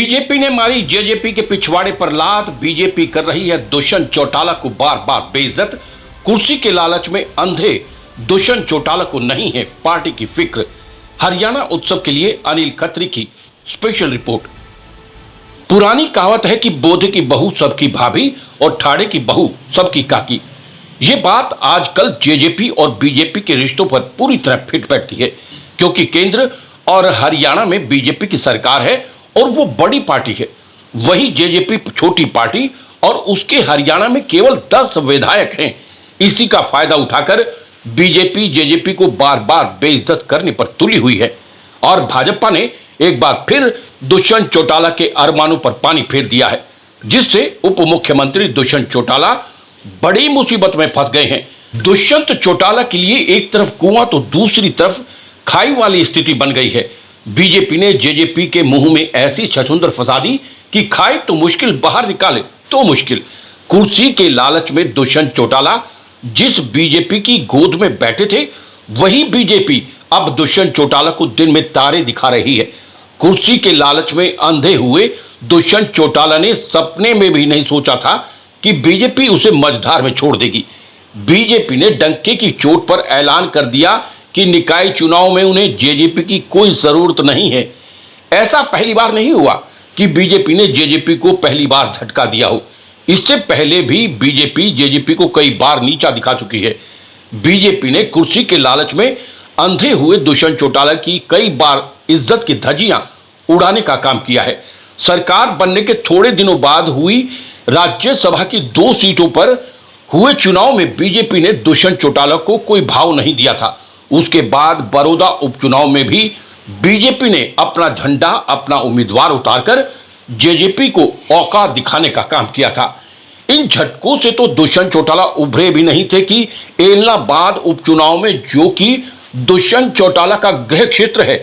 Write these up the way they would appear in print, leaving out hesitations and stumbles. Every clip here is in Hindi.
बीजेपी ने मारी जेजेपी के पिछवाड़े पर लात। बीजेपी कर रही है दुष्यंत चौटाला को बार बार बेइज्जत। कुर्सी के लालच में अंधे दुष्यंत चौटाला को नहीं है पार्टी की फिक्र। हरियाणा उत्सव के लिए अनिल खत्री की स्पेशल रिपोर्ट। पुरानी कहावत है कि बोधे की बहू सबकी भाभी और ठाड़े की बहू सबकी काकी। ये बात आजकल जेजेपी और बीजेपी के रिश्तों पर पूरी तरह फिट बैठती है, क्योंकि केंद्र और हरियाणा में बीजेपी की सरकार है और वो बड़ी पार्टी है। वही जेजेपी छोटी पार्टी और उसके हरियाणा में केवल 10 विधायक हैं। इसी का फायदा उठाकर बीजेपी जेजेपी को बार बार बेइज्जत करने पर तुली हुई है और भाजपा ने एक बार फिर दुष्यंत चौटाला के अरमानों पर पानी फेर दिया है, जिससे उप मुख्यमंत्री दुष्यंत चौटाला बड़ी मुसीबत में फंस गए हैं। दुष्यंत चौटाला के लिए एक तरफ कुआं तो दूसरी तरफ खाई वाली स्थिति बन गई है। बीजेपी ने जेजेपी के मुंह में ऐसी छछूंदर फंसा दी कि खाए तो मुश्किल, बाहर निकाले तो मुश्किल। कुर्सी के लालच में दुष्यंत चौटाला जिस बीजेपी की गोद में बैठे थे, वही बीजेपी अब दुष्यंत चौटाला को दिन में तारे दिखा रही है। कुर्सी के लालच में अंधे हुए दुष्यंत चौटाला ने सपने में भी नहीं सोचा था कि बीजेपी उसे मझधार में छोड़ देगी। बीजेपी ने डंके की चोट पर ऐलान कर दिया कि निकाय चुनाव में उन्हें जेजेपी की कोई जरूरत नहीं है। ऐसा पहली बार नहीं हुआ कि बीजेपी ने जेजेपी को पहली बार झटका दिया हो। इससे पहले भी बीजेपी जेजेपी को कई बार नीचा दिखा चुकी है। बीजेपी ने कुर्सी के लालच में अंधे हुए दुष्यंत चौटाला की कई बार इज्जत की धज्जियां उड़ाने का काम किया है। सरकार बनने के थोड़े दिनों बाद हुई राज्यसभा की 2 सीटों पर हुए चुनाव में बीजेपी ने दुष्यंत चौटाला को कोई भाव नहीं दिया था। उसके बाद बड़ौदा उपचुनाव में भी बीजेपी ने अपना झंडा, अपना उम्मीदवार उतारकर जेजेपी को औकात दिखाने का काम किया था। इन झटकों से तो दुष्यंत चौटाला उभरे भी नहीं थे कि एलनाबाद उपचुनाव में, जो कि दुष्यंत चौटाला का गृह क्षेत्र है,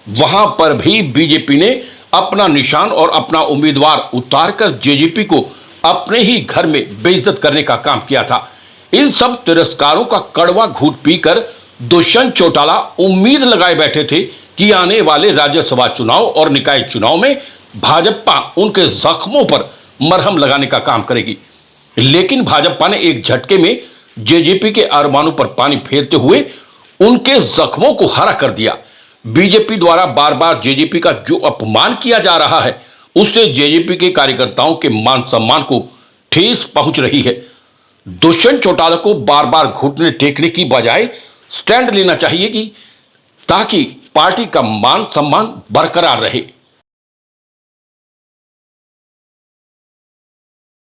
वहां पर भी बीजेपी ने अपना निशान और अपना उम्मीदवार उतारकर जेजेपी को अपने ही घर में बेइज्जत करने का काम किया था। इन सब तिरस्कारों का कड़वा घूंट पीकर दुष्यंत चौटाला उम्मीद लगाए बैठे थे कि आने वाले राज्यसभा चुनाव और निकाय चुनाव में भाजपा उनके जख्मों पर मरहम लगाने का काम करेगी। लेकिन भाजपा ने एक झटके में जेजेपी के अरमानों पर पानी फेरते हुए उनके जख्मों को हरा कर दिया। बीजेपी द्वारा बार बार जेजेपी का जो अपमान किया जा रहा है, उससे जेजेपी के कार्यकर्ताओं के मान सम्मान को ठेस पहुंच रही है। दुष्यंत चौटाला को बार बार घुटने टेकने की बजाय स्टैंड लेना चाहिए कि ताकि पार्टी का मान सम्मान बरकरार रहे।